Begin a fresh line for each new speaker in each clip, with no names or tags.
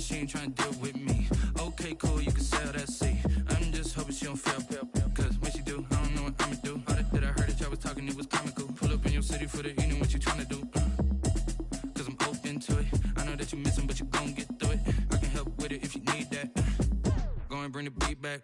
she ain't tryna deal with me. Okay, cool, you can sell that seat. I'm just hoping she don't fail, cause when she do, I don't know what I'ma do. All that I heard that y'all was talking, it was comical. Pull up in your city for the evening, what you tryna do? Cause I'm open to it. I know that you missing, but you gon' get through it. I can help with it if you need that. Go and bring the beat back.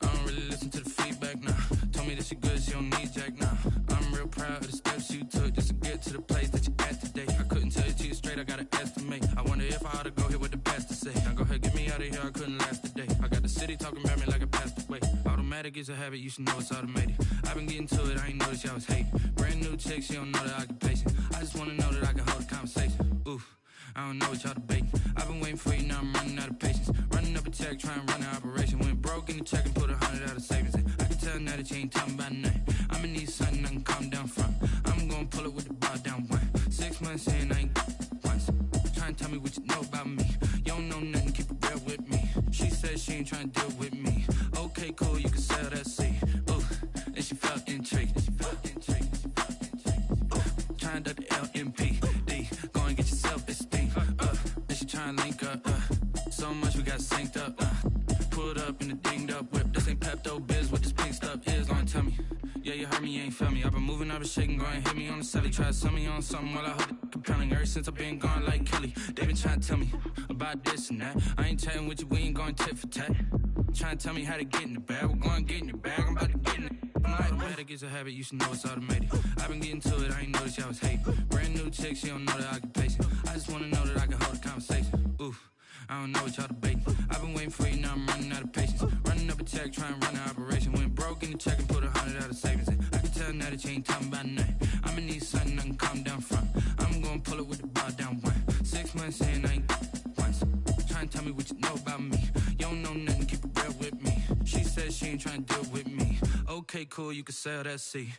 I don't really listen to the feedback, nah. Told me that she good, she don't need jack, nah. I'm real proud of the steps you took just to get to the place that you at today. I couldn't tell you to you straight, I gotta estimate. I wonder if I ought to go here with the pastor say. Now go ahead, get me out of here, I couldn't last a day. I got the city talking about me like I passed away. Automatic is a habit, you should know it's automated. I've been getting to it, I ain't noticed y'all was hating. Brand new chick, she don't know the occupation. I just wanna know that I can hold a conversation. Oof, I don't know what y'all debating. I've been waiting for you, now I'm running out of patience. Running up a check, trying to run an operation. Went broke in the check and put 100 out of savings in. I can tell now that you ain't talking about nothing. I'ma need something I can calm down from. I'm gonna pull it with the bar down one. 6 months in, I ain't once. Trying to tell me what you know about me. You don't know nothing, keep it real with me. She said she ain't trying to deal with me. Okay, cool, you can sell that seat. Ooh, and she felt intrigued. Trying to the LMPD. Go and get your self-esteem. And she trying to link up. So much we got synced up. Pulled up in the dinged up whip. This ain't Pepto-Biz, what this pink stuff is. Gonna tell me. Yeah, you heard me, you ain't felt me. I've been moving, I've been shaking, go and hit me on the celly. Try to sell me on something while I hold it compelling. Ever since I've been gone like Kelly, they been trying to tell me about this and that. I ain't chatting with you, we ain't going tit for tat. Trying to tell me how to get in the bag. We're going to get in the bag, I'm about to get in it. Automatic is a habit, you should know it's automated. I've been getting to it, I ain't noticed y'all was hating. Brand new chick, she don't know the occupation. I just wanna know that I can hold a conversation. Oof, I don't know what y'all debating. I've been waiting for you, now I'm running out of patience. Running up a check, trying to run an operation. Went broke in the check and put 100 out of savings in. I can tell now that you ain't talking about nothing. I'ma need something I can calm down from. I'm gonna pull it with the bar down one. 6 months in, I ain't once. Trying to tell me what you know about me. You don't know nothing, keep it real with me. She said she ain't trying to deal with me. Okay, cool, you can sell that seat.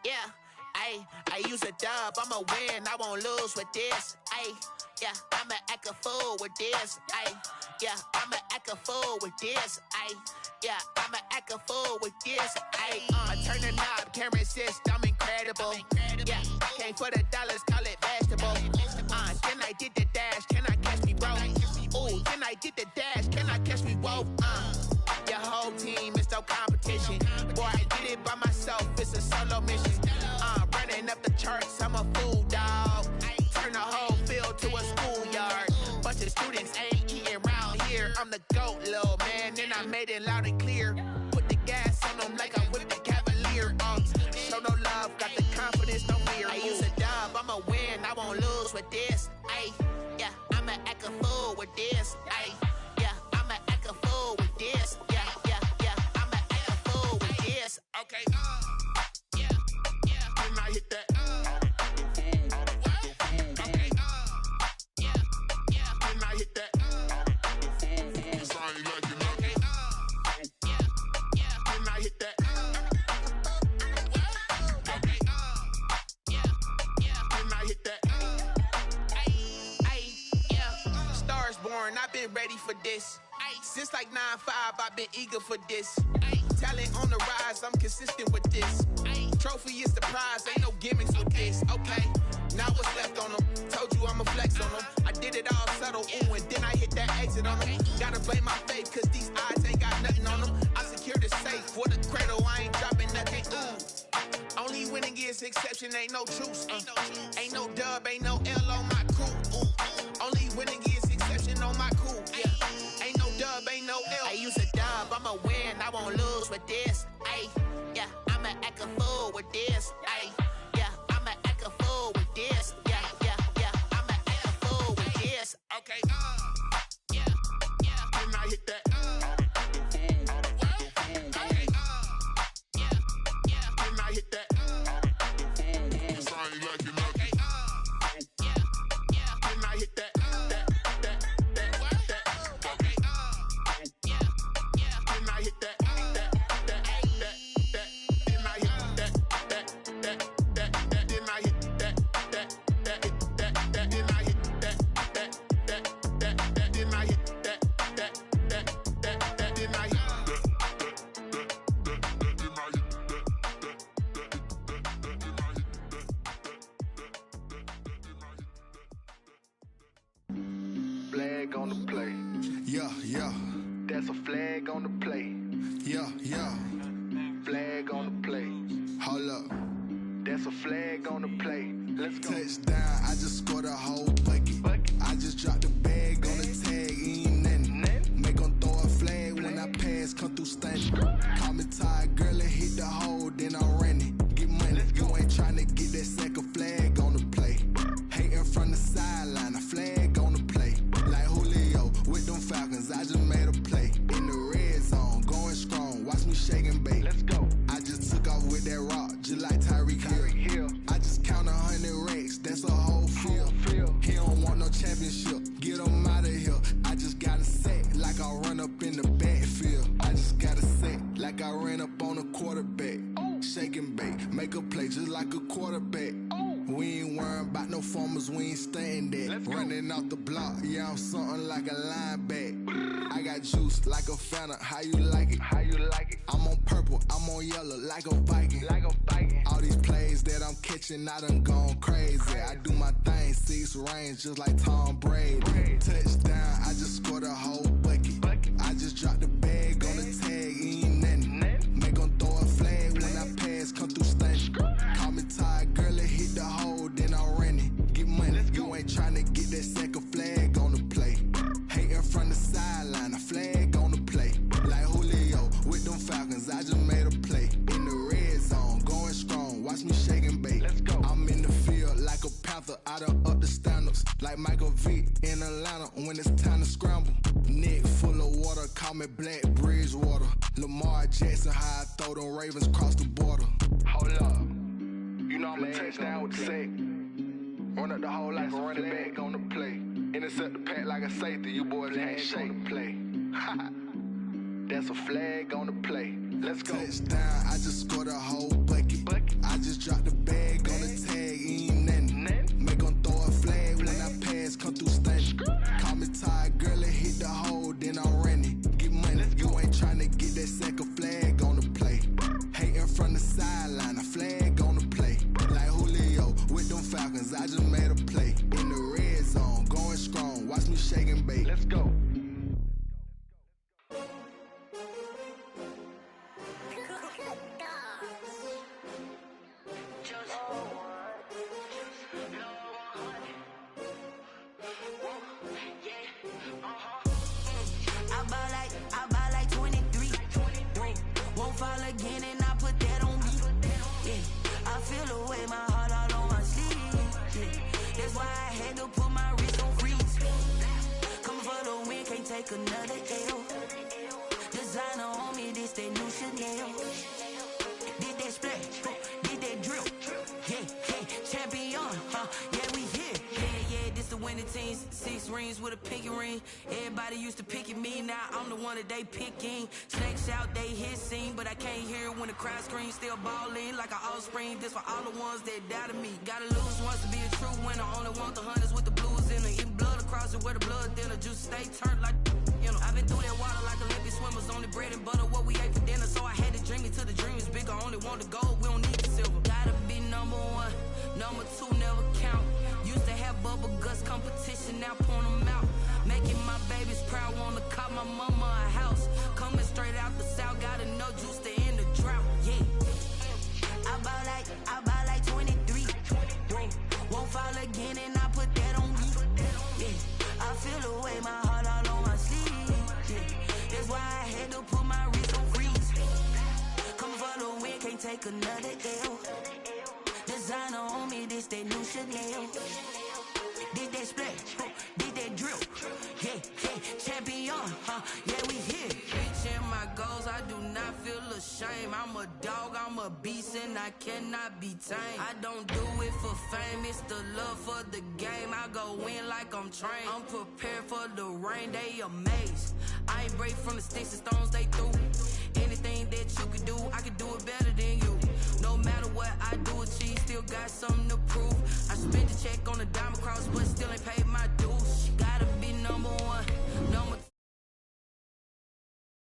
Yeah, I use a dub, I'ma win, I won't lose with this. Yeah, I'ma act a fool with this. Yeah, I'ma act a fool with this. Yeah, I'ma act a fool with this. I turn the knob, camera assist, I'm incredible. Yeah, came for the dollars, call it vegetable. Then I did the dash, can I catch me, bro? Ooh, then I did the dash, can I catch me, whoa? Your whole team is no competition. Boy, I did it by myself, it's a solo mission. Running up the charts, I'm a fool, dog. Turn the whole field to a schoolyard. Bunch of students ain't eating round here. I'm the GOAT, little man, and I made it loud and clear. Put the gas on them like I'm with the Cavalier. Show no love, got the confidence, no fear. I use a dub, I'ma win, I won't lose with this. Yeah, I'ma act a fool with this. Yeah, I'ma act a fool with this. Yeah, I'ma act a fool with this. Okay, yeah, when I hit that. Okay, yeah, when I hit that. It's only like you know. Okay, yeah, when I hit that. Okay, yeah, when I hit that. Yeah, stars born, I've been ready for this. Since like 9-5, I've been eager for this. Talent on the rise, I'm consistent with this. Trophy is the prize, ain't no gimmicks with this. Okay, now what's left on them? Told you I'ma flex on them. I did it all subtle, ooh, and then I hit that exit on them. Gotta blame my faith, cause these odds ain't got nothing on them. I secured the safe for the cradle, I ain't dropping nothing, ooh. Only winning is exception, ain't no truce. Ain't no dub, ain't no L on my crew. Only winning is exception on my crew. Yeah, ain't no dub, ain't no L. I use a dub, I'ma win, I won't lose with this. Yeah, I'ma act a fool with this. Yeah, I'ma act a fool with this. Yeah, I'ma act a fool with this. Okay, yeah, when I hit that. Okay, yeah, when I hit that. It's only like you know. Okay, yeah, when I hit that.
on the plate.
Yeah, yeah.
That's a flag on the plate.
Yeah, yeah.
Flag on the plate.
Hold up.
That's a flag on the plate. Let's go.
Touchdown, I just scored a whole bucket. I just dropped the bag on the tag, ain't nothing. Make 'em throw a flag when I pass, come through stunning. Call me tired, girl, and hit the hole, then I'm running. Get money, you ain't tryna get that second flag on the play. Hating from the sideline, a flag on the play. Like Julio with them Falcons, I just made a play. In the red zone, going strong, watch me shake and bake.
Let's go.
I just took off with that rock, just like Tyreek Hill. I just count 100 racks, that's a whole field. He don't want no championship, get him out of here. I just got a set, like I run up in the backfield. I just got a set, like I ran up on a quarterback. Shake and bake, make a play just like a quarterback. We ain't worrying about no formers, we ain't staying there. Running off the block, yeah, I'm something like a linebacker. I got juice like a Fanta, how you like it?
How you like it?
I'm on purple, I'm on yellow, like a Viking. All these plays that I'm catching, I done gone crazy. I do my thing, 6 range, just like Tom Brady. Touchdown, I just scored a whole bucket. I just dropped the bag on the tag, ain't nothing. Make 'em throw a flag when I pass, come through stunning. Call me tired, girl, and hit the hole, then I'm running. Get money, you ain't tryna get that second flag on the play. Hating from the sideline, a flag on the play. Like Julio with them Falcons, I just made a play. In the red zone, going strong, watch me shake and bake.
Let's go.
I'm in the field like a Panther, I done up the standards. Like Michael Vick in Atlanta when it's time to scramble. Neck full of water, call me Black Bridgewater. Lamar Jackson, how I throw them Ravens cross the border.
Hold up. You know I'm a touchdown with the sack. Run up the hole like a running back on the play. Intercept the pack like a safety. You boys ain't shake the play. That's a flag on the play. Let's go.
Touchdown, I just scored a whole bucket. I just dropped the bag on the tag, ain't nothing. Make 'em throw a flag when I pass, come through stunning. Call me tired, girl, and hit the hole, then I'm running. Get money, you ain't tryna get that second flag on the play. Hating from the sideline, a flag on the play. Like Julio with them Falcons, I just made a play. In the red zone, going strong, watch me shake and bake.
Let's go.
I buy like 23. Won't fall again and I put that on me. Yeah, I feel the way, my heart all on my sleeve. Yeah, that's why I had to put my wrist on freeze. Coming for the win, can't take another L. Designer on me, this that new Chanel. Did that splash, did that drill. Yeah, champion, yeah, we here. Yeah, this the winning teams. 6 rings with a pinky ring. Everybody used to pick at me, now I'm the one that they picking. Snakes out, they hit scene, but I can't hear it when the crowd screams. Still ballin' like an offspring. This for all the ones that doubted me. Gotta lose once to be a true winner. Only want the hunters with the blues in it. Eating blood across it where the blood dinner. Juice stay turned like, you know. I've been through that water like Olympic swimmers. Only bread and butter, what we ate for dinner. So I had to dream it till the dream is bigger. Only want the gold, we don't need the silver. Gotta be number 1, number 2 never count. Used to have bubble guts competition, now point them out. Making my babies proud, wanna call my mama a house. Coming straight out the south, gotta know juice to end the drought. Yeah, I buy like 23. Won't fall again and I put that on me. Yeah, I feel the way, my heart all on my sleeve. Yeah, that's why I had to put my wrist on freeze. Coming for the win, can't take another L. Designer on me, this that new Chanel. Did that splash, did that drill. Yeah, champion, yeah, we here. Reaching my goals, I do not feel ashamed. I'm a dog, I'm a beast, and I cannot be tamed. I don't do it for fame, it's the love for the game. I go in like I'm trained. I'm prepared for the rain, they amazed. I ain't break from the sticks and stones they threw. Anything that you can do, I can do it better than you. No matter what I do achieve, still got something to prove. I spent the check on the diamond cross, but still ain't paid my dues. Gotta be number 1, number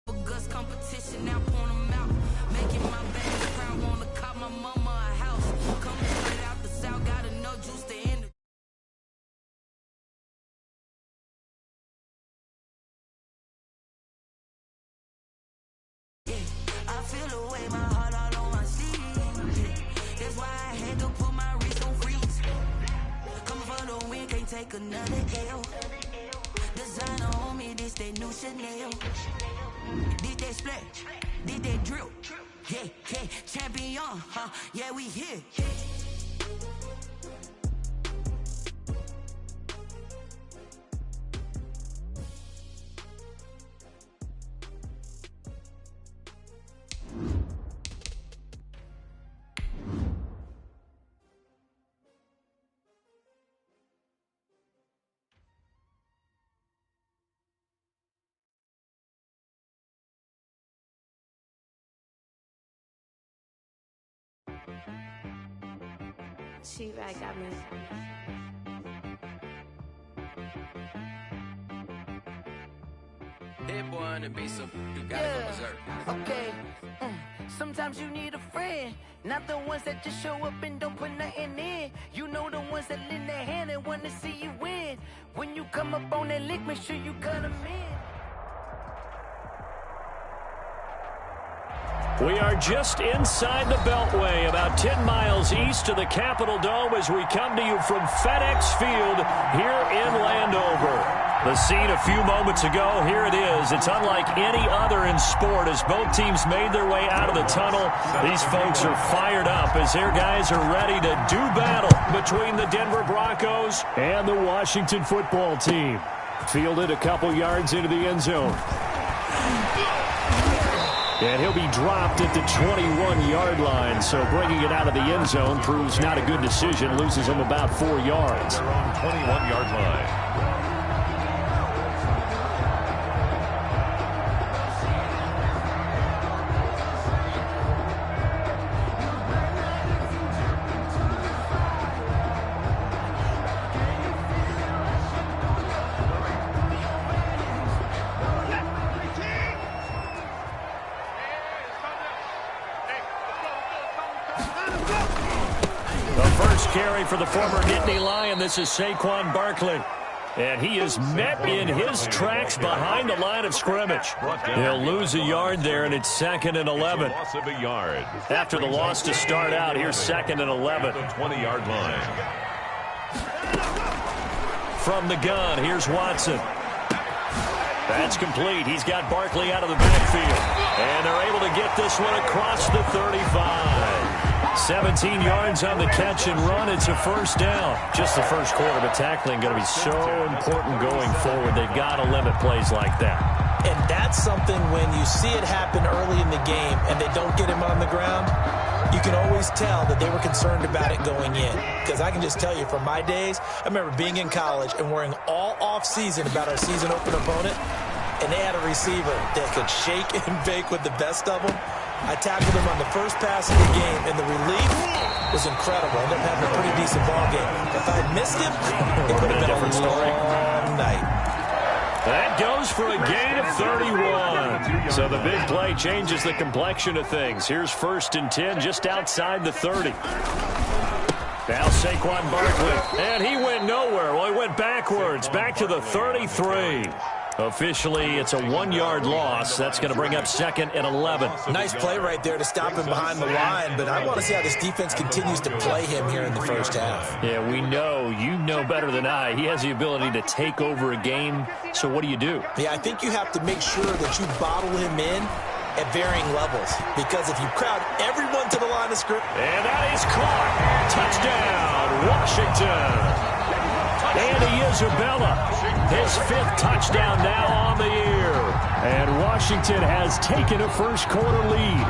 2. Guts competition, now point them out. Making my baby proud, wanna call my mama a house. Coming straight out the south, gotta know juice to end take another L. Designer on me, this they new Chanel. Did they split? Did they drill? Yeah, yeah, champion, huh? Yeah, we here.
She right got me.
That boy on the beat, so you gotta go berserk.
Okay. Sometimes you need a friend, not the ones that just show up and don't put nothing in. You know the ones that lend their hand and want to see you win. When you come up on that lick, make sure you cut them in.
We are just inside the Beltway, about 10 miles east of the Capitol Dome as we come to you from FedEx Field here in Landover. The scene a few moments ago, here it is. It's unlike any other in sport as both teams made their way out of the tunnel. These folks are fired up as their guys are ready to do battle between the Denver Broncos and the Washington football team. Fielded a couple yards into the end zone. And he'll be dropped at the 21-yard line, so bringing it out of the end zone proves not a good decision. Loses him about 4 yards.
Their own 21-yard line.
Carry for the former Nittany Lion. This is Saquon Barkley. And he is met in his tracks behind the line of scrimmage. He'll lose a yard there, and it's 2nd and 11.
Loss of a yard.
After the loss to start out, here's 2nd and 11.
The 20-yard line.
From the gun, here's Watson. That's complete. He's got Barkley out of the backfield. And they're able to get this one across the 35. 17 yards on the catch and run. It's a first down. Just the first quarter, but tackling going to be so important going forward. They've got to limit plays like that.
And that's something when you see it happen early in the game and they don't get him on the ground, you can always tell that they were concerned about it going in. Because I can just tell you from my days, I remember being in college and worrying all off-season about our season open opponent, and they had a receiver that could shake and bake with the best of them. I tackled him on the first pass of the game, and the relief was incredible. I ended up having a pretty decent ball game. If I had missed him, it would have been a different story. Night.
That goes for a gain of 31. So the big play changes the complexion of things. Here's 1st and 10 just outside the 30. Now Saquon Barkley. And he went nowhere. Well, he went backwards. Back to the 33. Officially, it's a 1-yard loss. That's going to bring up 2nd and 11.
Nice play right there to stop him behind the line, but I want to see how this defense continues to play him here in the first half.
Yeah, we know. You know better than I. He has the ability to take over a game. So what do you do?
Yeah, I think you have to make sure that you bottle him in at varying levels, because if you crowd everyone to the line of scrimmage.
And that is caught. Touchdown, Washington. Andy Isabella, his 5th touchdown now on the year. And Washington has taken a first quarter lead.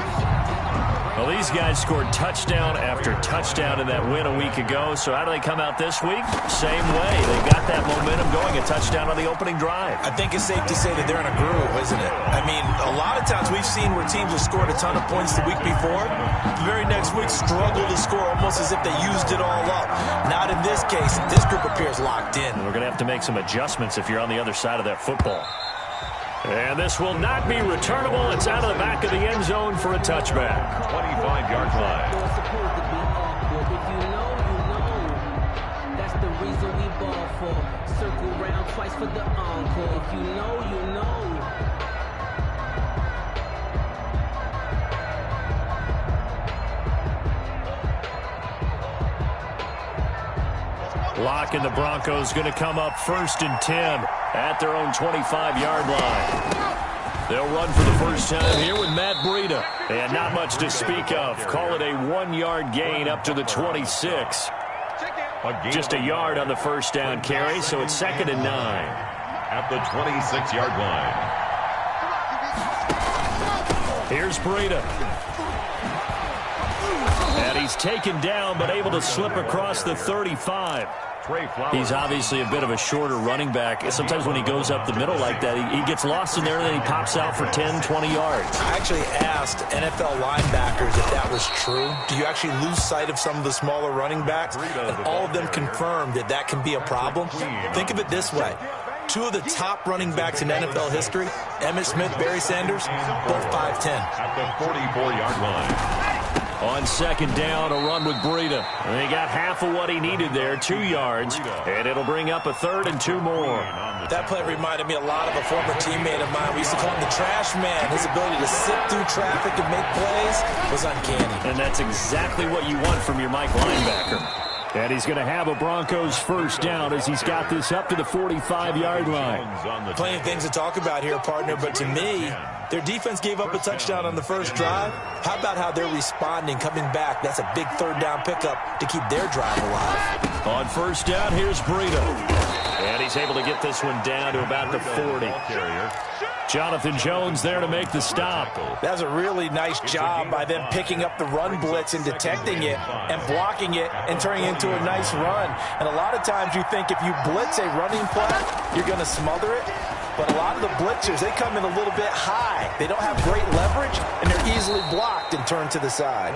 Well, these guys scored touchdown after touchdown in that win a week ago. So how do they come out this week? Same way. They got that momentum going, a touchdown on the opening drive.
I think it's safe to say that they're in a groove, isn't it? I mean, a lot of times we've seen where teams have scored a ton of points the week before. The very next week struggle to score almost as if they used it all up. Not in this case. This group appears locked in.
We're going to have to make some adjustments if you're on the other side of that football. And this will not be returnable. It's out of the back of the end zone for a touchback.
25-yard line.
Supposed to be awkward. If you know, you know. That's the reason we ball for. Circle round twice for the encore. If you know, you know.
Locke and the Broncos going to come up 1st and 10 at their own 25-yard line. They'll run for the first time here with Matt Breida. And not much to speak of. Call it a 1-yard gain up to the 26. Just a yard on the first down carry, so it's 2nd and 9.
At the 26-yard line.
Here's Breida. And he's taken down, but able to slip across the 35. He's obviously a bit of a shorter running back. Sometimes when he goes up the middle like that, he gets lost in there, and then he pops out for 10, 20 yards.
I actually asked NFL linebackers if that was true. Do you actually lose sight of some of the smaller running backs? And all of them confirmed that that can be a problem. Think of it this way. 2 of the top running backs in NFL history, Emmitt Smith, Barry Sanders, both 5'10".
At the 44-yard line.
On 2nd down, a run with Breida. And he got half of what he needed there, 2 yards. And it'll bring up a 3rd and 2 more.
That play reminded me a lot of a former teammate of mine. We used to call him the trash man. His ability to sit through traffic and make plays was uncanny. And
that's exactly what you want from your Mike linebacker. And he's going to have a Broncos first down as he's got this up to the 45-yard line.
Plenty of things to talk about here, partner, but to me, their defense gave up a touchdown on the first drive. How about how they're responding, coming back? That's a big 3rd down pickup to keep their drive alive.
On first down, here's Breida. And he's able to get this one down to about the 40. Jonathan Jones there to make the stop.
That was a really nice job by them picking up the run blitz and detecting it and blocking it and turning it into a nice run. And a lot of times you think if you blitz a running play, you're going to smother it. But a lot of the blitzers, they come in a little bit high. They don't have great leverage, and they're easily blocked and turned to the side.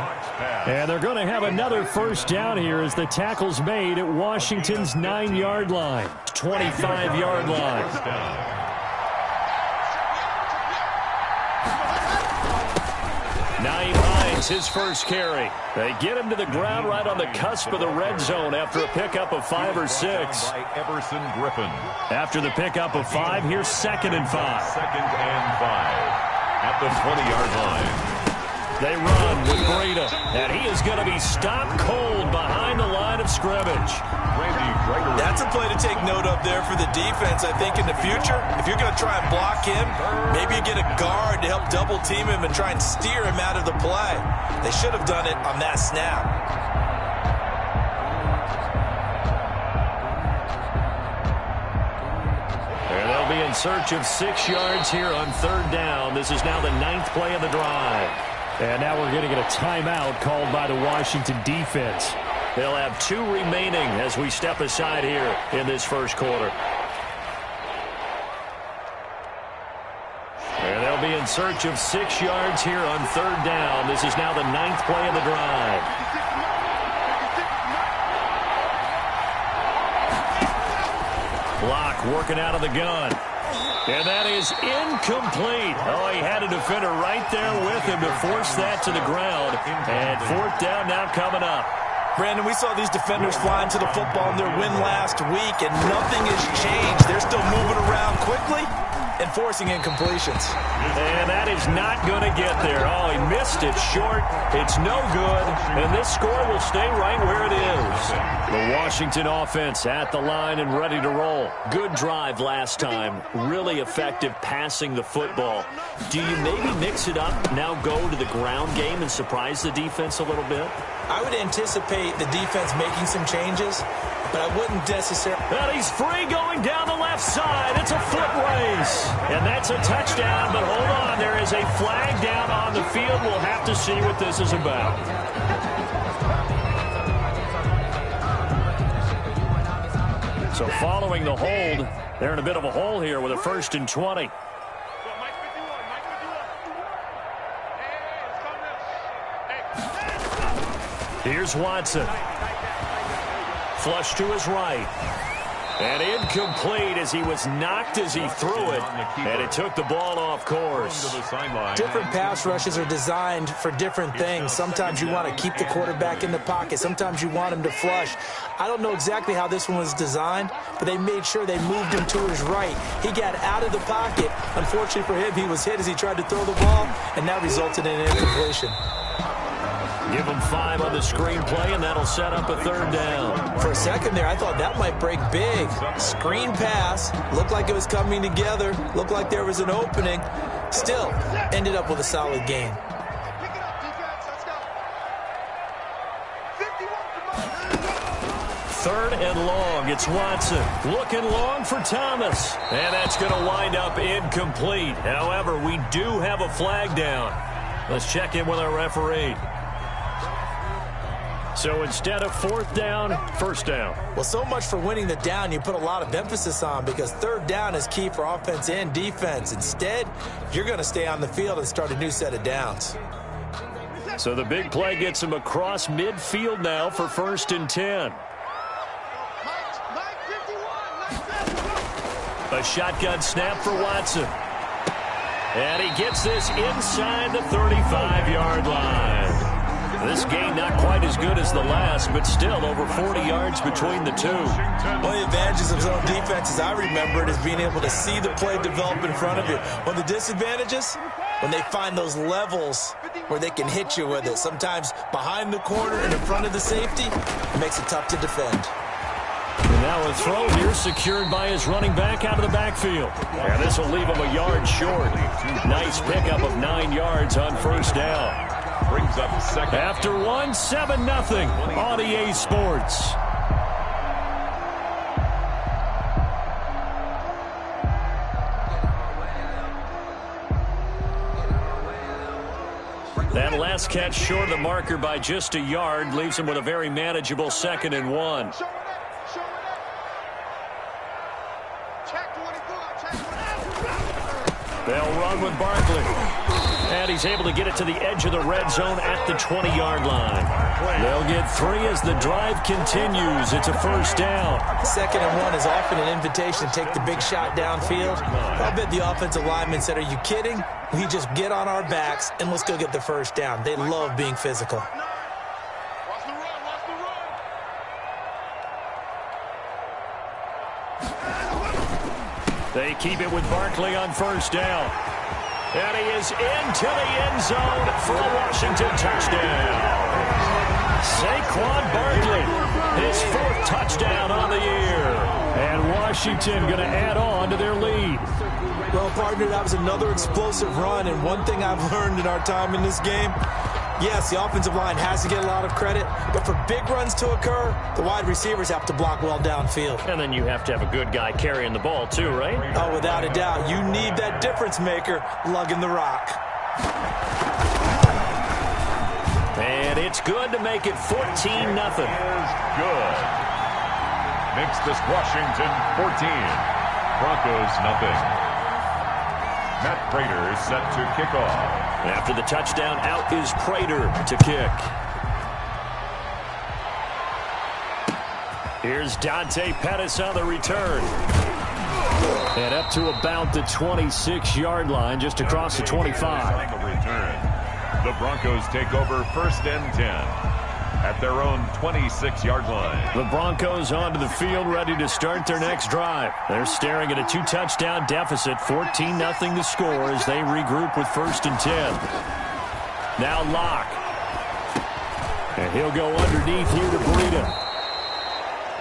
And they're going to have another first down here as the tackle's made at Washington's 9-yard line, 25-yard line. Naeem Hines, his first carry. They get him to the ground right on the cusp of the red zone after a pickup of 5 or 6.
Everson Griffin.
After the pickup of 5, here's 2nd and 5.
2nd and 5. At the 20-yard line.
They run with Breida, and he is going to be stopped cold behind the line of scrimmage.
That's a play to take note of there for the defense. I think in the future, if you're going to try and block him, maybe you get a guard to help double team him and try and steer him out of the play. They should have done it on that snap.
And they'll be in search of 6 yards here on 3rd down. This is now the 9th play of the drive. And now we're going to get a timeout called by the Washington defense. They'll have 2 remaining as we step aside here in this first quarter. And they'll be in search of 6 yards here on 3rd down. This is now the 9th play of the drive. Locke working out of the gun. And that is incomplete. Oh, he had a defender right there with him to force that to the ground. And 4th down now coming up.
Brandon, we saw these defenders flying to the football in their win last week, and nothing has changed. They're still moving around quickly and forcing incompletions.
And that is not going to get there. Oh, he missed it short. It's no good, and this score will stay right where it is. The Washington offense at the line and ready to roll. Good drive last time. Really effective passing the football. Do you maybe mix it up, now go to the ground game and surprise the defense a little bit?
I would anticipate the defense making some changes, but I wouldn't necessarily.
And he's free going down the left side. It's a foot race. And that's a touchdown, but hold on. There is a flag down on the field. We'll have to see what this is about. So following the hold, they're in a bit of a hole here with a 1st and 20. Here's Watson. Flush to his right. And incomplete as he was knocked as he threw it. And it took the ball off course.
Different pass rushes are designed for different things. Sometimes you want to keep the quarterback in the pocket. Sometimes you want him to flush. I don't know exactly how this one was designed, but they made sure they moved him to his right. He got out of the pocket. Unfortunately for him, he was hit as he tried to throw the ball, and that resulted in an incompletion.
Give them 5 on the screenplay, and that'll set up a 3rd down.
For a second there, I thought that might break big. Screen pass. Looked like it was coming together. Looked like there was an opening. Still, ended up with a solid gain.
Third and long. It's Watson. Looking long for Thomas. And that's going to wind up incomplete. However, we do have a flag down. Let's check in with our referee. So instead of 4th down, 1st down.
Well, so much for winning the down you put a lot of emphasis on, because 3rd down is key for offense and defense. Instead, you're going to stay on the field and start a new set of downs.
So the big play gets him across midfield now for 1st and 10. A shotgun snap for Watson. And he gets this inside the 35-yard line. This game not quite as good as the last, but still over 40 yards between the two.
One of the advantages of zone defense, as I remember it, is being able to see the play develop in front of you. One of the disadvantages, when they find those levels where they can hit you with it. Sometimes behind the corner and in front of the safety, it makes it tough to defend.
And now a throw here secured by his running back out of the backfield. And this will leave him a yard short. Nice pickup of 9 yards on 1st down.
Brings up 2nd.
After 1, 7-0 on EA Sports. That last catch short of the marker by just a yard leaves him with a very manageable 2nd and 1. They'll run with Barkley. And he's able to get it to the edge of the red zone at the 20-yard line. They'll get 3 as the drive continues. It's a 1st down.
2nd and 1 is often an invitation to take the big shot downfield. I bet the offensive lineman said, "Are you kidding? We just get on our backs and let's go get the 1st down." They love being physical.
They keep it with Barkley on 1st down. And he is into the end zone for a Washington touchdown. Saquon Barkley, his 4th touchdown on the year. And Washington going to add on to their lead.
Well, partner, that was another explosive run. And one thing I've learned in our time in this game, yes, the offensive line has to get a lot of credit, but for big runs to occur, the wide receivers have to block well downfield.
And then you have to have a good guy carrying the ball too, right?
Oh, without a doubt. You need that difference maker lugging the rock.
And it's good to make it 14-0.
Is good. Makes this Washington 14. Broncos nothing. Matt Prater is set to kick off.
After the touchdown, out is Prater to kick. Here's Dante Pettis on the return. And up to about the 26-yard line, just across the 25.
The Broncos take over 1st and 10 at their own 26-yard line.
The Broncos onto the field, ready to start their next drive. They're staring at a 2-touchdown deficit, 14-0 the score as they regroup with 1st and 10. Now Locke. And he'll go underneath here to Breida.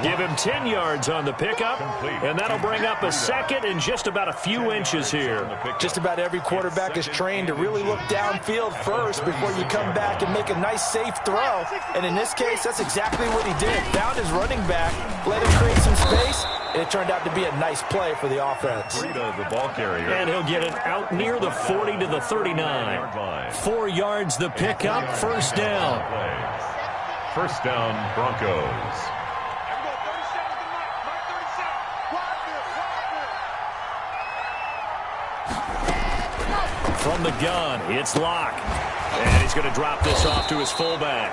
Give him 10 yards on the pickup, and that'll bring up a 2nd and just about a few inches here.
Just about every quarterback is trained to really look downfield first before you come back and make a nice, safe throw. And in this case, that's exactly what he did. Found his running back, let him create some space, and it turned out to be a nice play for the offense.
The ball carrier.
And he'll get it out near the 40 to the 39. 4 yards the pickup, 1st down.
1st down, Broncos.
From the gun, it's Locke. And he's going to drop this off to his fullback.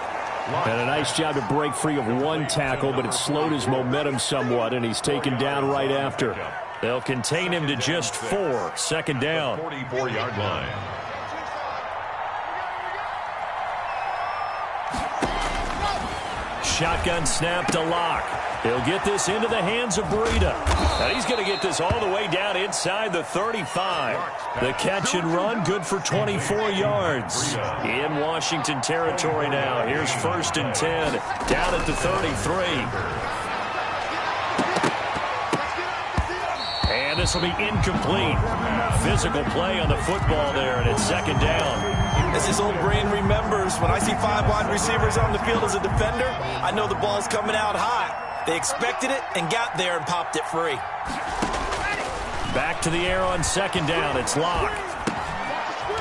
And a nice job to break free of 1 tackle, but it slowed his momentum somewhat, and he's taken down right after. They'll contain him to just 4. 2nd down.
44-yard line.
Shotgun snap to Locke. He'll get this into the hands of Breida. And he's going to get this all the way down inside the 35. The catch and run, good for 24 yards. In Washington territory now. Here's 1st and 10, down at the 33. And this will be incomplete. Physical play on the football there, and it's 2nd down.
As his old brain remembers, when I see 5 wide receivers on the field as a defender, I know the ball's coming out hot. They expected it and got there and popped it free.
Back to the air on 2nd down. It's Locke.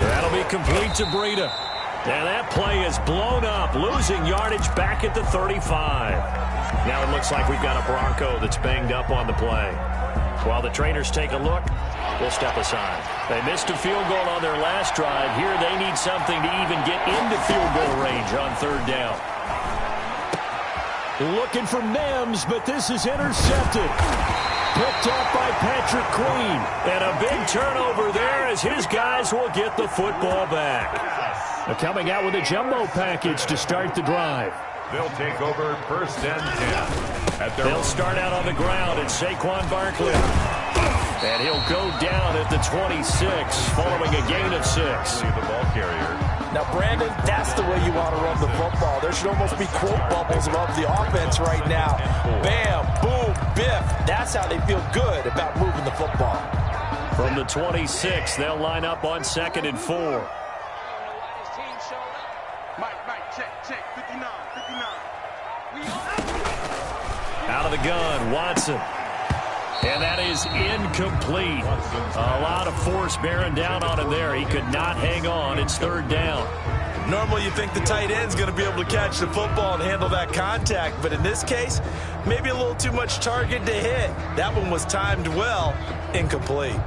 That'll be complete to Breida. And that play is blown up, losing yardage back at the 35. Now it looks like we've got a Bronco that's banged up on the play. While the trainers take a look, we'll step aside. They missed a field goal on their last drive. Here they need something to even get into field goal range on 3rd down.
Looking for Mims, but this is intercepted. Picked up by Patrick Queen.
And a big turnover there as his guys will get the football back.
They're coming out with a jumbo package to start the drive.
They'll take over 1st and 10.
They'll start out on the ground at Saquon Barkley. And he'll go down at the 26 following a gain of 6.
The ball carrier.
Now, Brandon, that's the way you want to run the football. There should almost be quote bubbles above the offense right now. Bam, boom, biff. That's how they feel good about moving the football.
From the 26, they'll line up on 2nd and 4. Out of the gun, Watson. And that is incomplete. A lot of force bearing down on him there. He could not hang on. It's 3rd down.
Normally you think the tight end's going to be able to catch the football and handle that contact, but in this case, maybe a little too much target to hit. That one was timed well, incomplete.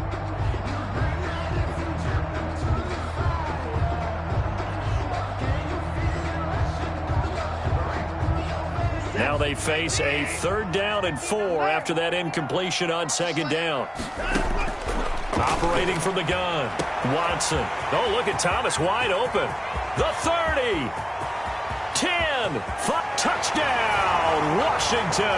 Now they face a 3rd down and 4 after that incompletion on 2nd down. Operating from the gun, Watson. Oh, look at Thomas wide open. The 30. 10. Touchdown, Washington.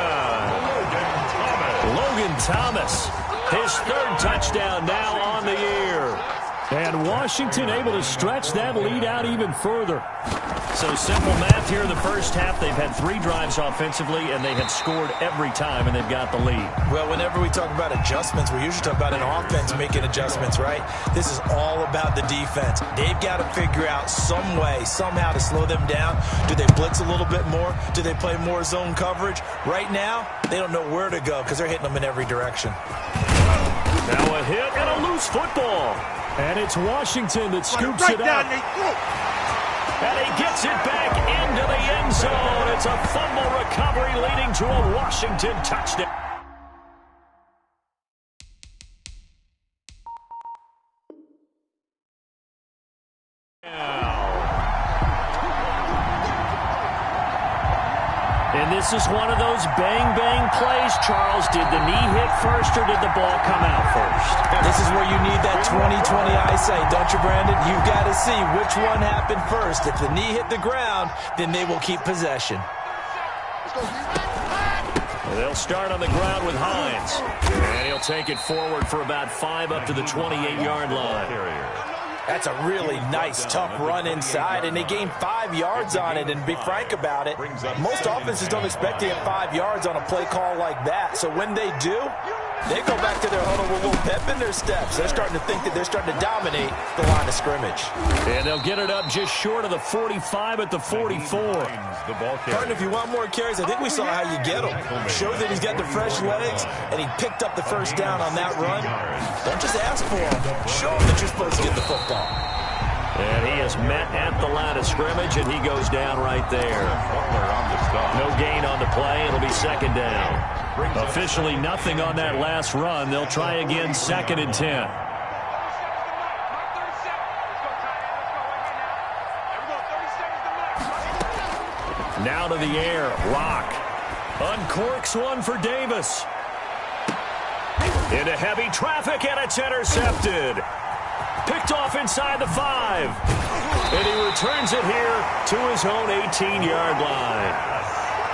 Logan Thomas. His 3rd touchdown now on the year.
And Washington able to stretch that lead out even further.
So simple math here in the first half. They've had 3 drives offensively, and they have scored every time, and they've got the lead.
Well, whenever we talk about adjustments, we usually talk about an offense making adjustments, right? This is all about the defense. They've got to figure out some way, somehow to slow them down. Do they blitz a little bit more? Do they play more zone coverage? Right now, they don't know where to go because they're hitting them in every direction.
Now a hit and a loose football.
And it's Washington that scoops it up.
And he gets it back into the end zone. It's a fumble recovery leading to a Washington touchdown. And this is one of those bang-bang plays, Charles. Did the knee hit first or did the ball come out first?
This is where you need that 20-20 eyesight, don't you, Brandon? You've got to see which one happened first. If the knee hit the ground, then they will keep possession.
They'll start on the ground with Hines. And he'll take it forward for about 5 up to the 28-yard line.
That's a really nice, tough run inside, and they gained 5 yards on it. And to be frank about it, most offenses don't expect to get 5 yards on a play call like that. So when they do, they go back to their huddle with a little pep in their steps. They're starting to think that they're starting to dominate the line of scrimmage.
And they'll get it up just short of the 45 at the 44.
Partner, if you want more carries, I think we saw how you get them. Show that he's got the fresh legs, and he picked up the first down on that run. Don't just ask for him. Show him that you're supposed to get the football.
And he is met at the line of scrimmage, and he goes down right there. No gain on the play. It'll be 2nd down. Officially nothing on that last run. They'll try again 2nd and 10. Now to the air. Rock uncorks one for Davis. Into heavy traffic, and it's intercepted. Picked off inside the 5. And he returns it here to his own 18-yard line.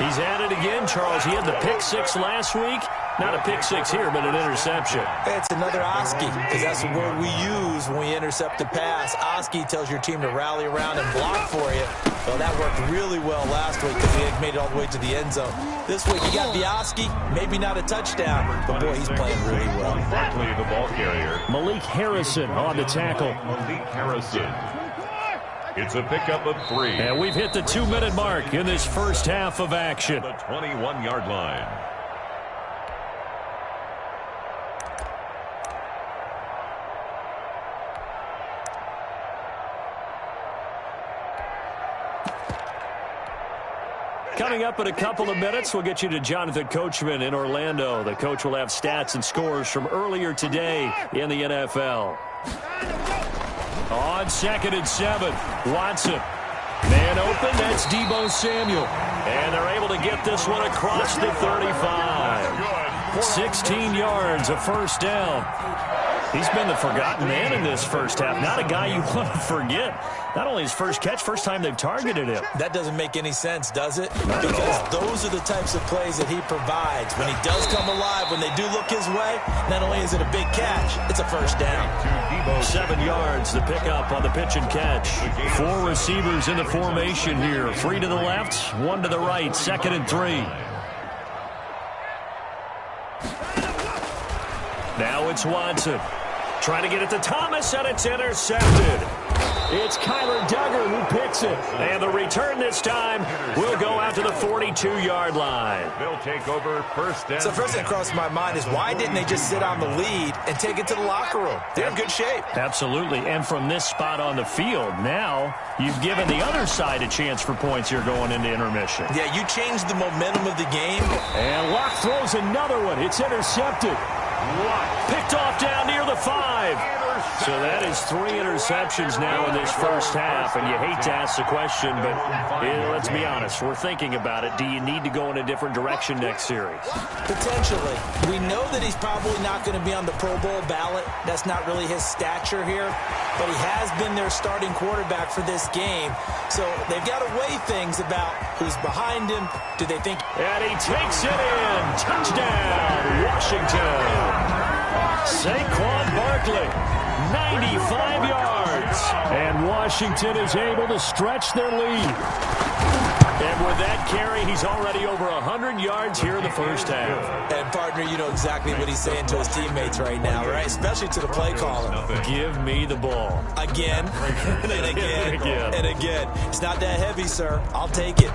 He's at it again, Charles. He had the pick six last week. Not a pick six here, but an interception.
It's another Oski, because that's the word we use when we intercept a pass. Oski tells your team to rally around and block for you. Well, that worked really well last week because he had made it all the way to the end zone. This week, you got the Oski, maybe not a touchdown, but boy, he's playing really well.
Barkley, the ball carrier.
Malik Harrison on the tackle.
Malik Harrison. It's a pickup of 3.
And we've hit the 2-minute mark in this first half of action.
The 21-yard line.
Coming up in a couple of minutes, we'll get you to Jonathan Coachman in Orlando. The coach will have stats and scores from earlier today in the NFL. On 2nd and 7, Watson. Man open, that's Deebo Samuel. And they're able to get this one across the 35. 16 yards, a first down. He's been the forgotten man in this first half. Not a guy you want to forget. Not only his first catch, first time they've targeted him.
That doesn't make any sense, does it? Because those are the types of plays that he provides. When he does come alive, when they do look his way, not only is it a big catch, it's a first down.
7 yards, the pickup on the pitch and catch. 4 receivers in the formation here. 3 to the left, 1 to the right. 2nd and 3. Now it's Watson. Trying to get it to Thomas, and it's intercepted. It's Kyler Duggar who picks it. And the return this time will go out to the 42-yard line.
They'll take over first down.
So the first thing that crossed my mind is why didn't they just sit on the lead and take it to the locker room? They're in good shape.
Absolutely. And from this spot on the field, now you've given the other side a chance for points here going into intermission.
Yeah, you changed the momentum of the game.
And Locke throws another one. It's intercepted. Picked off down near the 5. So that is 3 interceptions now in this first half, and you hate to ask the question, but let's be honest, we're thinking about it. Do you need to go in a different direction next series?
Potentially. We know that he's probably not going to be on the Pro Bowl ballot. That's not really his stature here, but he has been their starting quarterback for this game. So they've got to weigh things about who's behind him. Do they think?
And he takes it in. Touchdown, Washington. Saquon Barkley, 95 yards. And Washington is able to stretch their lead. And with that carry, he's already over 100 yards here in the first half.
And, partner, you know exactly what he's saying to his teammates right now, right? Especially to the play caller.
Give me the ball.
Again, and again, and again. It's not that heavy, sir. I'll take it.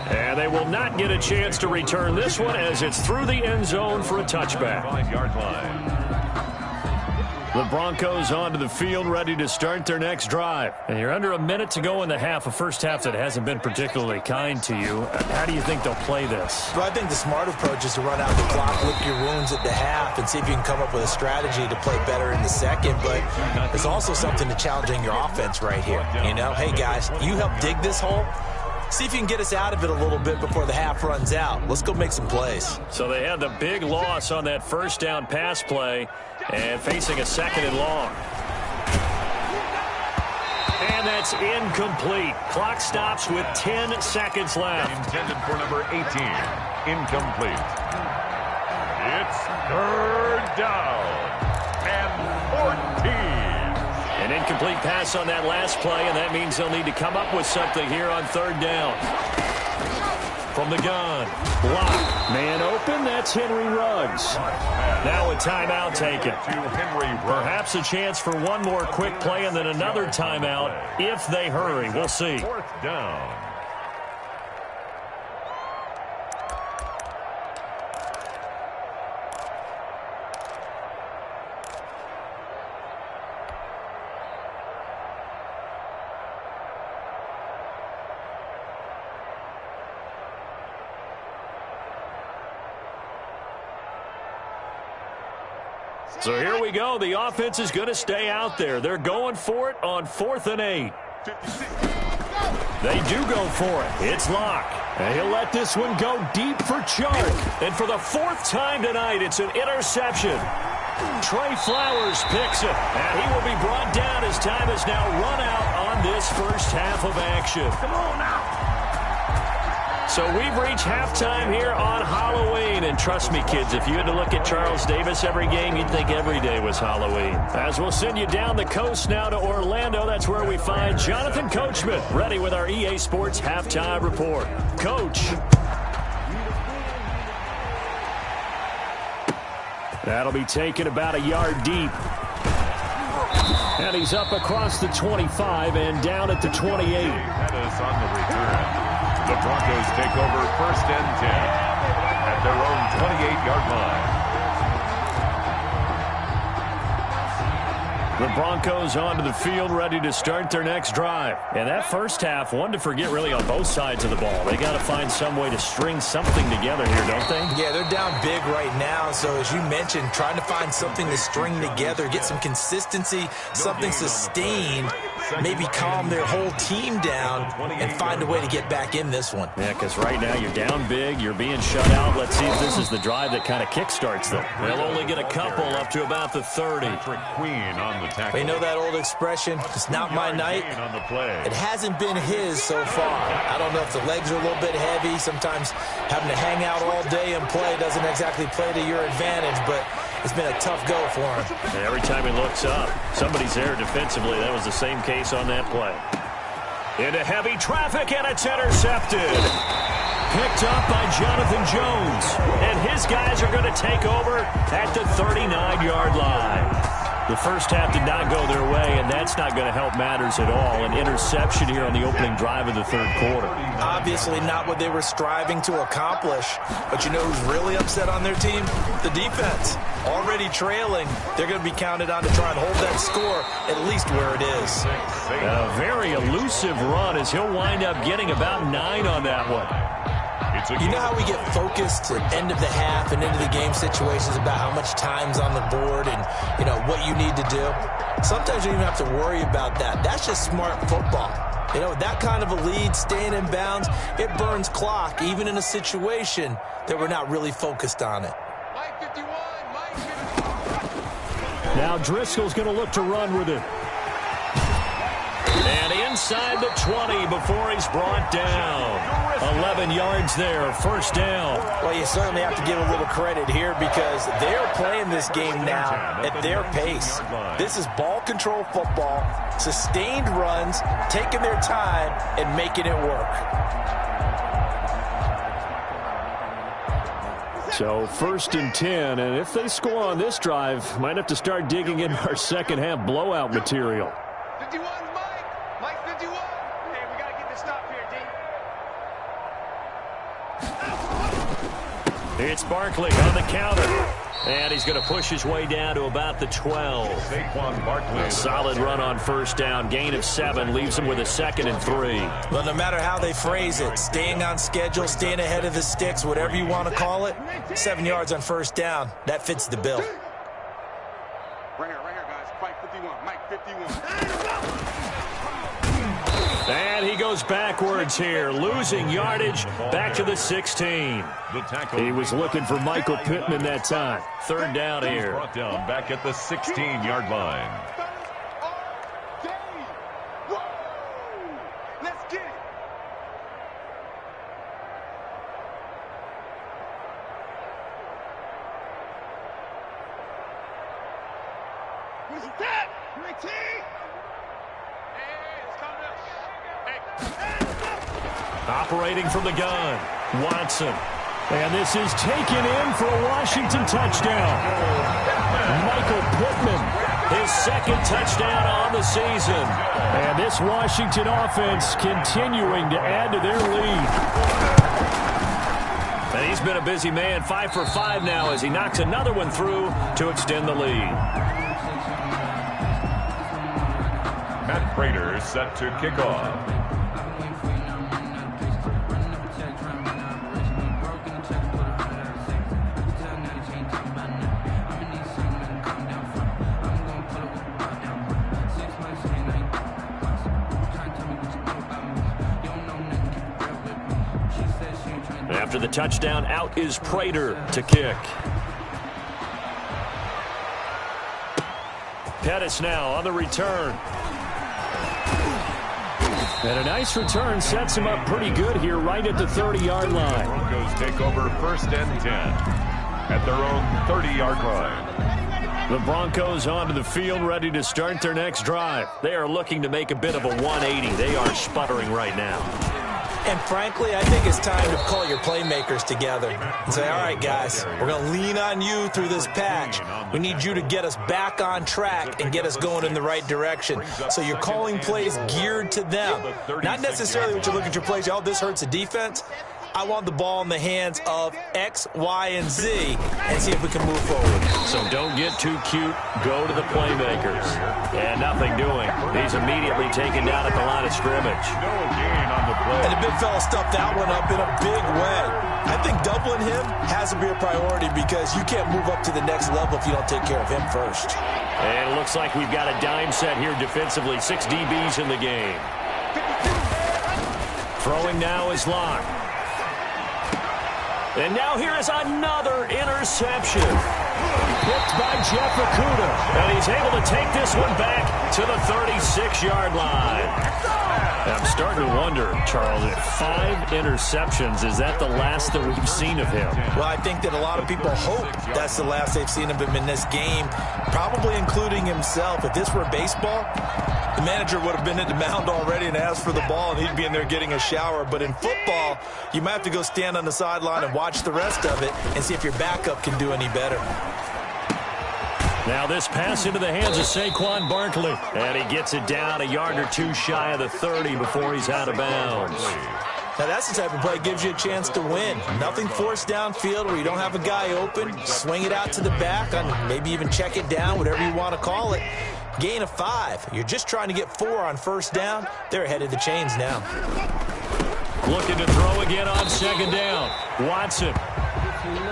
And they will not get a chance to return this one as it's through the end zone for a touchback.
5-yard line.
The Broncos onto the field, ready to start their next drive. And you're under a minute to go in the half, a first half that hasn't been particularly kind to you. How do you think they'll play this?
Well, I think the smart approach is to run out the clock, lick your wounds at the half, and see if you can come up with a strategy to play better in the second. But there's also something to challenging your offense right here. You know, hey, guys, you help dig this hole. See if you can get us out of it a little bit before the half runs out. Let's go make some plays.
So they had the big loss on that first down pass play and facing a 2nd and long. And that's incomplete. Clock stops with 10 seconds left.
Intended for number 18. Incomplete. It's 3rd down and 14.
An incomplete pass on that last play, and that means they'll need to come up with something here on 3rd down. From the gun, Locke, man open, that's Henry Ruggs. Now a timeout taken. Perhaps a chance for one more quick play and then another timeout if they hurry. We'll see.
4th down.
So here we go. The offense is going to stay out there. They're going for it on 4th and 8. They do go for it. It's Locke. And he'll let this one go deep for Chark. And for the 4th time tonight, it's an interception. Trey Flowers picks it. And he will be brought down as time is now run out on end this first half of action.
Come on now.
So we've reached halftime here on Halloween. And trust me, kids, if you had to look at Charles Davis every game, you'd think every day was Halloween. As we'll send you down the coast now to Orlando, that's where we find Jonathan Coachman, ready with our EA Sports Halftime Report. Coach. That'll be taken about a yard deep. And he's up across the 25 and down at the 28.
That is on the return. The Broncos take over 1st and 10 at their own 28-yard line.
The Broncos onto the field, ready to start their next drive. And that first half, one to forget really on both sides of the ball. They got to find some way to string something together here, don't they?
Yeah, they're down big right now. So as you mentioned, trying to find something to string together, get some consistency, something sustained, maybe calm their whole team down and find a way to get back in this one.
Yeah, because right now you're down big, you're being shut out. Let's see if this is the drive that kind of kickstarts them. They'll only get a couple up to about the 30.
Queen on the tackle.
You know that old expression, it's not my night.
On the play.
It hasn't been his so far. I don't know if the legs are a little bit heavy. Sometimes having to hang out all day and play doesn't exactly play to your advantage, but it's been a tough go for him.
And every time he looks up, somebody's there defensively. That was the same case on that play. Into heavy traffic, and it's intercepted. Picked up by Jonathan Jones. And his guys are going to take over at the 39-yard line. The first half did not go their way, and that's not going to help matters at all. An interception here on the opening drive of the third quarter.
Obviously not what they were striving to accomplish. But you know who's really upset on their team? The defense. Already trailing. They're going to be counted on to try and hold that score at least where it is.
A very elusive run as he'll wind up getting about 9 on that one.
You know how we get focused at end of the half and into the game situations about how much time's on the board and, you know, what you need to do? Sometimes you don't even have to worry about that. That's just smart football. You know, that kind of a lead, staying in bounds, it burns clock, even in a situation that we're not really focused on it.
Now Driscoll's going to look to run with it. And inside the 20 before he's brought down. 11 yards there, first down.
Well, you certainly have to give a little credit here because they're playing this game now at their pace. This is ball control football, sustained runs, taking their time and making it work.
So 1st and 10, and if they score on this drive, might have to start digging in our second half blowout material.
51, Mike 51. Hey, we got to get this stop here, D.
It's Barkley on the counter. And he's going to push his way down to about the 12. A solid run on first down. Gain of 7 leaves him with a 2nd and 3.
Well, no matter how they phrase it, staying on schedule, staying ahead of the sticks, whatever you want to call it, 7 yards on first down, that fits the bill.
Right here, guys. Mike 51. Mike 51.
And he goes backwards here, losing yardage back to the 16. He was looking for Michael Pittman that time. 3rd down here.
Brought down back at the 16-yard line.
Let's get it. Who's that? Rick T.
Operating from the gun, Watson. And this is taken in for a Washington touchdown. Michael Pittman, his 2nd touchdown on the season. And this Washington offense continuing to add to their lead. And he's been a busy man, 5 for 5 now as he knocks another one through to extend the lead.
Matt Prater set to kick off.
After the touchdown, out is Prater to kick. Pettis now on the return. And a nice return sets him up pretty good here right at the 30-yard line.
Broncos take over first and 10 at their own 30-yard line.
The Broncos onto the field ready to start their next drive. They are looking to make a bit of a 180. They are sputtering right now.
And frankly, I think it's time to call your playmakers together and say, all right, guys, we're going to lean on you through this patch. We need you to get us back on track and get us going in the right direction. So you're calling plays geared to them. Not necessarily what you look at your plays, oh, this hurts the defense. I want the ball in the hands of X, Y, and Z and see if we can move forward.
So don't get too cute. Go to the playmakers. And nothing doing. He's immediately taken down at the line of scrimmage.
No gain on the play.
And the big fella stuffed that one up in a big way. I think doubling him has to be a priority because you can't move up to the next level if you don't take care of him first.
And it looks like we've got a dime set here defensively. 6 DBs in the game. Throwing now is Locke. And now here is another interception. Picked by Jeff Okudah. And he's able to take this one back to the 36-yard line. I'm starting to wonder, Charles, if 5 interceptions, is that the last that we've seen of him?
Well, I think that a lot of people hope that's the last they've seen of him in this game, probably including himself. If this were baseball, the manager would have been at the mound already and asked for the ball, and he'd be in there getting a shower. But in football, you might have to go stand on the sideline and watch the rest of it and see if your backup can do any better.
Now this pass into the hands of Saquon Barkley. And he gets it down a yard or two shy of the 30 before he's out of bounds.
Now that's the type of play that gives you a chance to win. Nothing forced downfield where you don't have a guy open. Swing it out to the back, and maybe even check it down, whatever you want to call it. Gain of 5. You're just trying to get 4 on first down. They're ahead of the chains now.
Looking to throw again on second down. Watson.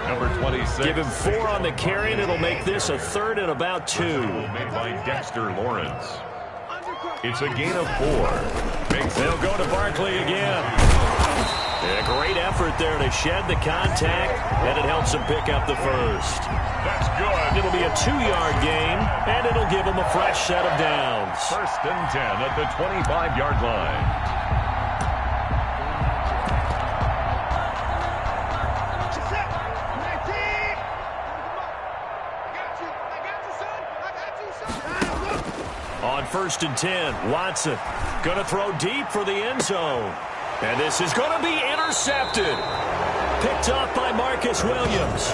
Number 26.
Give him 4 on the carry, and it'll make this a 3rd and about 2.
Made by Dexter Lawrence. It's a gain of 4.
They'll go to Barkley again. A great effort there to shed the contact, and it helps him pick up the first.
That's good.
It'll be a 2-yard gain, and it'll give him a fresh set of downs.
First and 10 at the 25-yard line.
On first and 10, Watson going to throw deep for the end zone. And this is going to be intercepted. Picked off by Marcus Williams.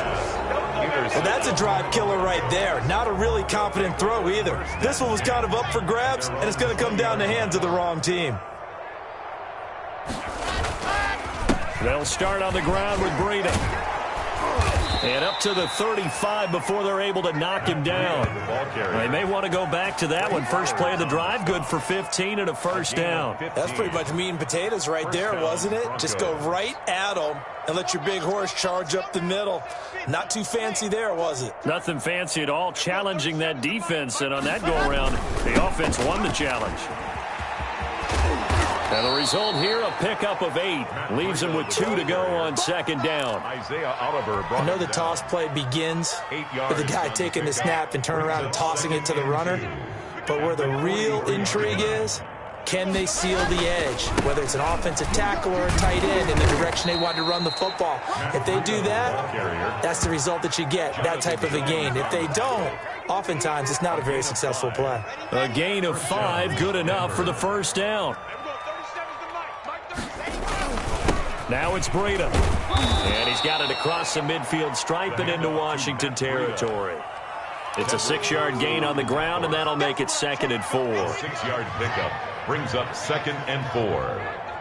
Well, that's a drive killer right there. Not a really confident throw either. This one was kind of up for grabs, and it's going to come down the hands of the wrong team.
They'll start on the ground with Breida. And up to the 35 before they're able to knock him down. They may want to go back to that one. First play of the drive, good for 15 and a first down.
That's pretty much meat and potatoes right there, wasn't it? Just go right at them and let your big horse charge up the middle. Not too fancy there, was it?
Nothing fancy at all, challenging that defense. And on that go-around, the offense won the challenge. And the result here, a pickup of 8. Leaves him with 2 to go on second down.
I know the toss play begins with the guy taking the snap and turning around and tossing it to the runner. But where the real intrigue is, can they seal the edge? Whether it's an offensive tackle or a tight end in the direction they want to run the football. If they do that, that's the result that you get, that type of a gain. If they don't, oftentimes it's not a very successful play.
A gain of 5, good enough for the first down. Now it's Breida. And he's got it across the midfield stripe and into Washington territory. It's a 6-yard gain on the ground, and that'll make it 2nd and 4.
6-yard pickup brings up 2nd and 4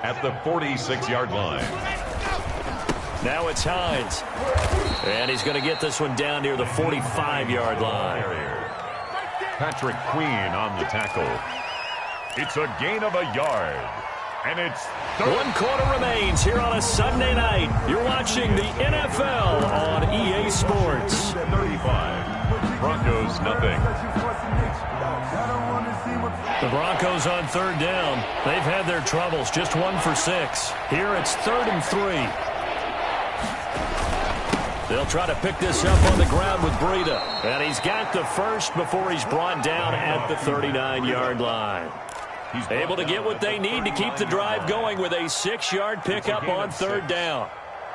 at the 46-yard line.
Now it's Hines. And he's going to get this one down near the 45-yard line.
Patrick Queen on the tackle. It's a gain of a yard. And it's
1 quarter remains here on a Sunday night. You're watching the NFL on EA Sports.
35. Broncos nothing.
The Broncos on 3rd down. They've had their troubles. Just 1 for 6. Here it's 3rd and 3. They'll try to pick this up on the ground with Breida. And he's got the first before he's brought down at the 39-yard line. Able to get what they need to keep the drive going with a 6-yard pickup on third down.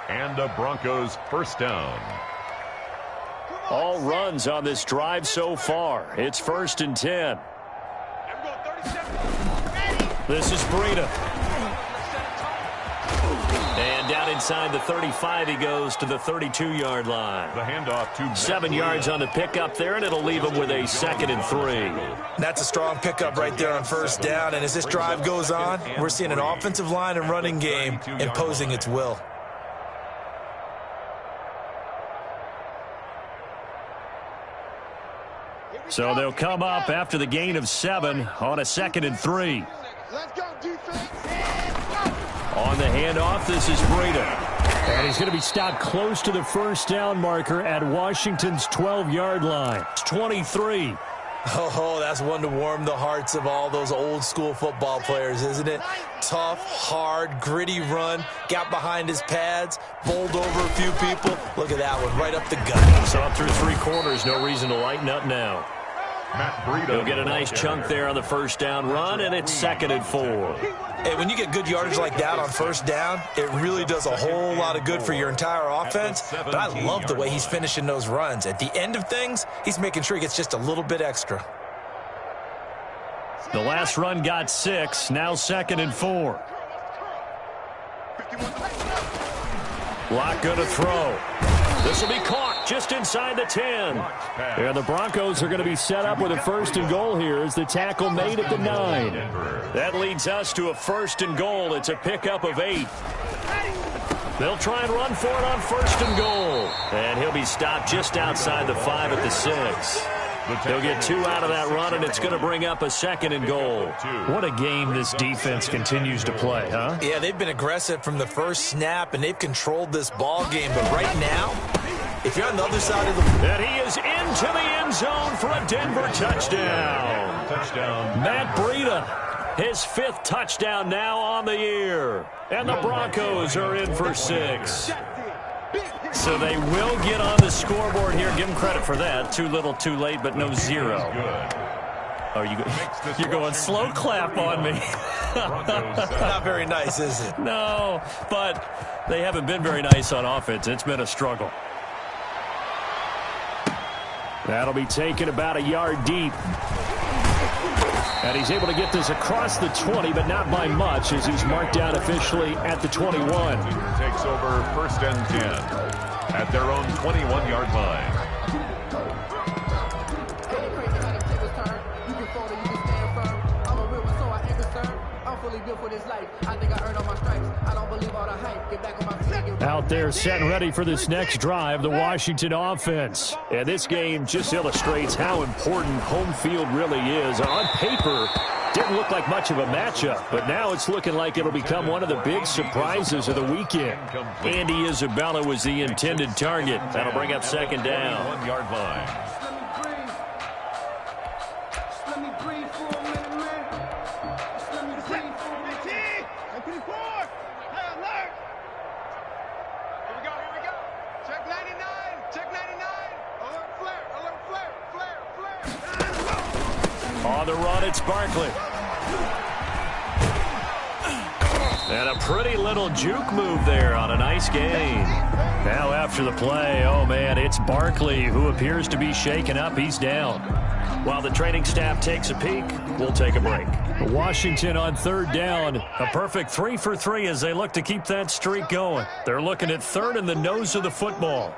And the Broncos first down.
All runs on this drive so far. It's 1st and 10. This is Breida. And down inside the 35, he goes to the 32-yard line.
The handoff to
7 yards on the pickup there, and it'll leave him with a 2nd and 3.
That's a strong pickup right there on first down. And as this drive goes on, we're seeing an offensive line and running game imposing its will.
So they'll come up after the gain of 7 on a 2nd and 3. On the handoff, this is Breida. And he's going to be stopped close to the first down marker at Washington's 12-yard line. It's 23.
Oh, that's one to warm the hearts of all those old-school football players, isn't it? Tough, hard, gritty run. Got behind his pads, bowled over a few people. Look at that one, right up the gut.
So up through 3 quarters, no reason to lighten up now. He'll get a nice chunk there on the first down run, and it's 2nd and 4.
Hey, when you get good yardage like that on first down, it really does a whole lot of good for your entire offense. But I love the way he's finishing those runs. At the end of things, he's making sure he gets just a little bit extra.
The last run got 6, now 2nd and 4. Block going to throw. This will be caught just inside the 10. And the Broncos are going to be set up with a 1st and goal here as the tackle made at the 9. That leads us to a 1st and goal. It's a pickup of 8. They'll try and run for it on 1st and goal. And he'll be stopped just outside the 5 at the 6. He'll get 2 out of that run, and it's going to bring up a 2nd and goal. What a game this defense continues to play, huh?
Yeah, they've been aggressive from the first snap, and they've controlled this ball game. But right now, if you're on the other side of the...
And he is into the end zone for a Denver touchdown. Matt Breida, his 5th touchdown now on the year. And the Broncos are in for 6. So they will get on the scoreboard here. Give them credit for that. Too little, too late, but no 0. Oh, you're going slow clap on me.
Not very nice, is it?
No, but they haven't been very nice on offense. It's been a struggle. That'll be taken about a yard deep. And he's able to get this across the 20, but not by much, as he's marked down officially at the 21.
Takes over 1st and 10 at their own 21-yard line.
Out there set and ready for this next drive, the Washington offense. And this game just illustrates how important home field really is. On paper, didn't look like much of a matchup, but now it's looking like it'll become one of the big surprises of the weekend. Andy Isabella was the intended target. That'll bring up 2nd down.
1-yard line.
On the run, it's Barkley. And a pretty little juke move there on a nice gain. Now after the play, oh man, it's Barkley who appears to be shaken up. He's down. While the training staff takes a peek, we'll take a break. Washington on 3rd down. A perfect 3 for 3 as they look to keep that streak going. They're looking at 3rd in the nose of the football.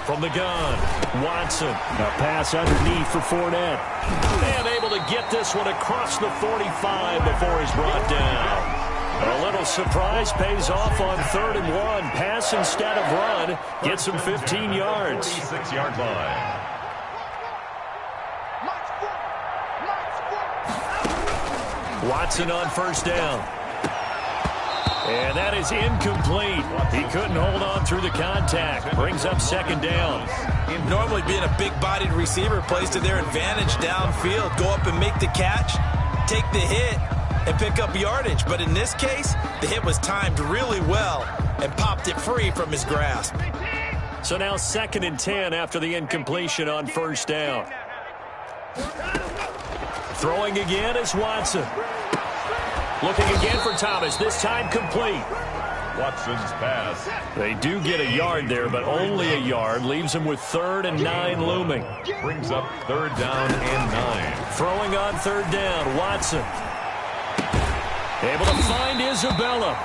From the gun, Watson. A pass underneath for Fournette. And able to get this one across the 45 before he's brought down. A little surprise pays off on 3rd and 1. Pass instead of run. Gets him 15 yards.
6-yard line.
Watson on 1st down. And that is incomplete. He couldn't hold on through the contact. Brings up 2nd down.
Normally being a big-bodied receiver plays to their advantage downfield. Go up and make the catch, take the hit, and pick up yardage. But in this case, the hit was timed really well and popped it free from his grasp.
So now 2nd and 10 after the incompletion on 1st down. Throwing again is Watson. Looking again for Thomas, this time complete.
Watson's pass.
They do get a yard there, but only a yard. Leaves them with 3rd and 9 looming.
Brings up 3rd down and 9.
Throwing on 3rd down, Watson. Able to find Isabella.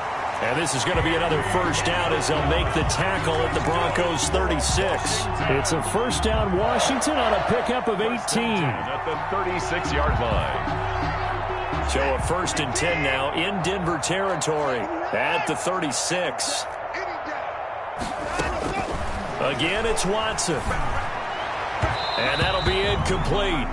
And this is going to be another first down as they'll make the tackle at the Broncos' 36.
It's a first down, Washington, on a pickup of 18.
At the 36-yard line.
So a 1st and 10 now in Denver territory at the 36. Again, it's Watson. And that'll be incomplete.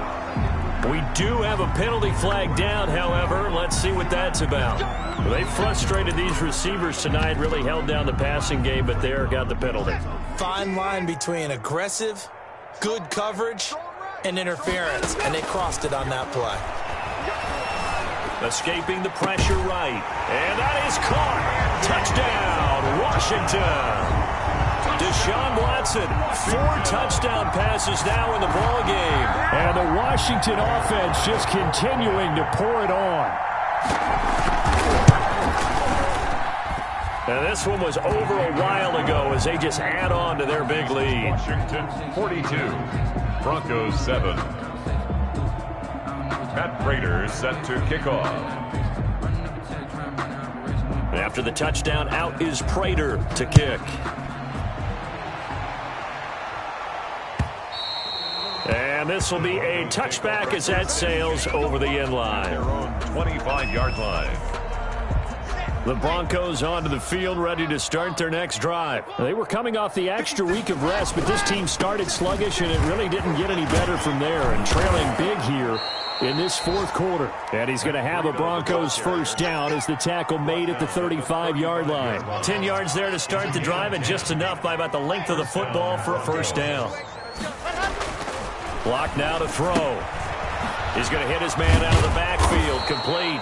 We do have a penalty flag down, however. Let's see what that's about. They frustrated these receivers tonight, really held down the passing game, but there got the penalty.
Fine line between aggressive, good coverage, and interference, and they crossed it on that play.
Escaping the pressure right. And that is caught. Touchdown, Washington. Deshaun Watson, 4 touchdown passes now in the ballgame.
And the Washington offense just continuing to pour it on.
And this one was over a while ago as they just add on to their big lead.
Washington 42, Broncos 7. Matt Prater set to kick off.
After the touchdown, out is Prater to kick. And this will be a touchback as that sails over the end line.
Their own 25-yard line.
The Broncos onto the field, ready to start their next drive.
They were coming off the extra week of rest, but this team started sluggish, and it really didn't get any better from there. And trailing big here in this 4th quarter. And he's going to have a Broncos first down as the tackle made at the 35-yard line.
10 yards there to start the drive, and just enough by about the length of the football for a first down. Block now to throw. He's going to hit his man out of the backfield. Complete.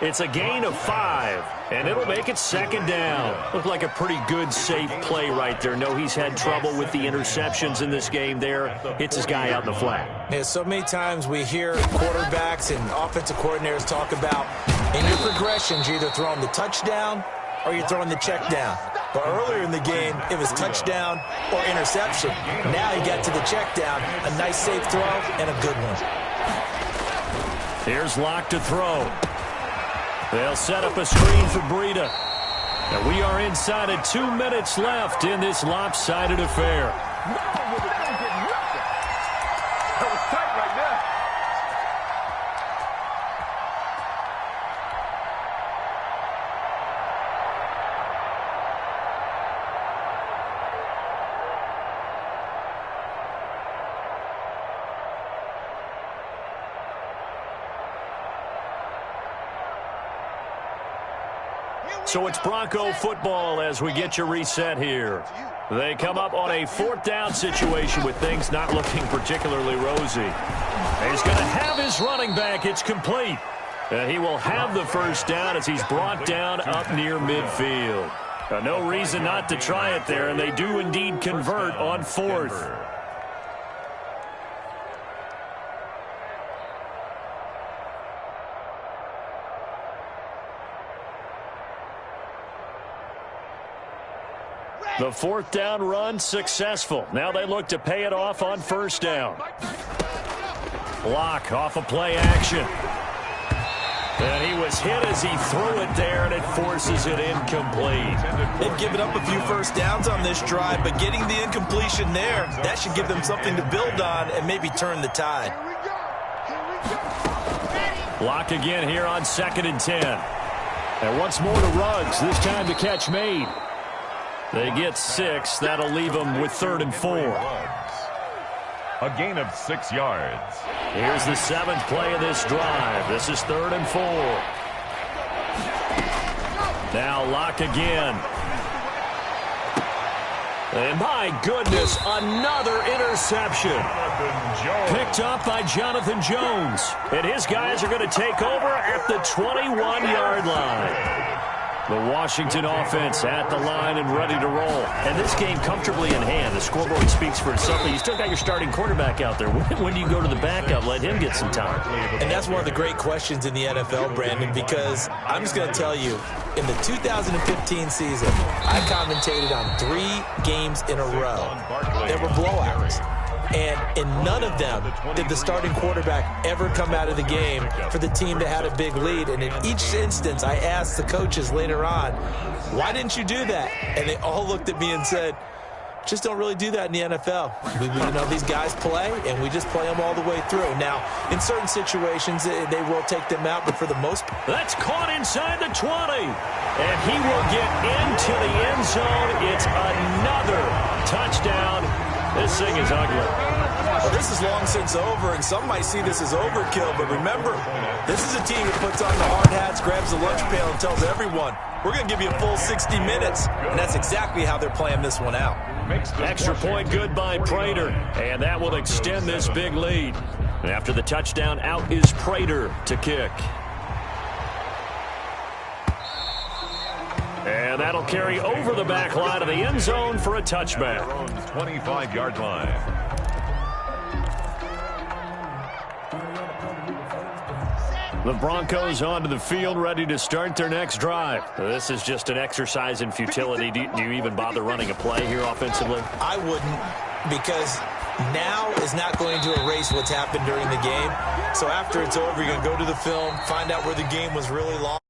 It's a gain of 5, and it'll make it 2nd down. Looked like a pretty good, safe play right there. No, he's had trouble with the interceptions in this game there. Hits his guy out in the flat.
Yeah, so many times we hear quarterbacks and offensive coordinators talk about in your progressions, you're either throwing the touchdown or you're throwing the check down. But earlier in the game, it was touchdown or interception. Now he got to the check down, a nice safe throw, and a good one.
Here's Locke to throw. They'll set up a screen for Breida. And we are inside of 2 minutes left in this lopsided affair.
That was tight right there.
So it's Bronco football as we get you reset here. They come up on a 4th down situation with things not looking particularly rosy. He's going to have his running back. It's complete. And he will have the first down as he's brought down up near midfield. No reason not to try it there, and they do indeed convert on 4th. The 4th down run successful. Now they look to pay it off on 1st down. Block off of play action. And he was hit as he threw it there, and it forces it incomplete.
They've given up a few first downs on this drive, but getting the incompletion there, that should give them something to build on and maybe turn the tide.
Block again here on 2nd and 10.
And once more to Ruggs, this time the catch made.
They get 6. That'll leave them with 3rd and 4.
A gain of 6 yards.
Here's the 7th play of this drive. This is 3rd and 4. Now Locke again. And my goodness, another interception. Picked up by Jonathan Jones. And his guys are going to take over at the 21-yard line. The Washington offense at the line and ready to roll. And this game comfortably in hand. The scoreboard speaks for itself, but you still got your starting quarterback out there. When do you go to the backup, let him get some time?
And that's one of the great questions in the NFL, Brandon, because I'm just going to tell you, in the 2015 season, I commentated on 3 games in a row that were blowouts. And in none of them did the starting quarterback ever come out of the game for the team that had a big lead. And in each instance, I asked the coaches later on, why didn't you do that? And they all looked at me and said, just don't really do that in the NFL. These guys play, and we just play them all the way through. Now, in certain situations, they will take them out, but for the most part.
That's caught inside the 20. And he will get into the end zone. It's another touchdown. This thing is ugly.
Well, this is long since over, and some might see this as overkill, but remember, this is a team that puts on the hard hats, grabs the lunch pail, and tells everyone, we're going to give you a full 60 minutes. And that's exactly how they're playing this one out.
Extra point good by Prater, and that will extend this big lead. And after the touchdown, out is Prater to kick. And that'll carry over the back line of the end zone for a touchback.
25-yard line.
The Broncos onto the field, ready to start their next drive. This is just an exercise in futility. Do you even bother running a play here offensively?
I wouldn't, because now is not going to erase what's happened during the game. So after it's over, you're going to go to the film, find out where the game was really long.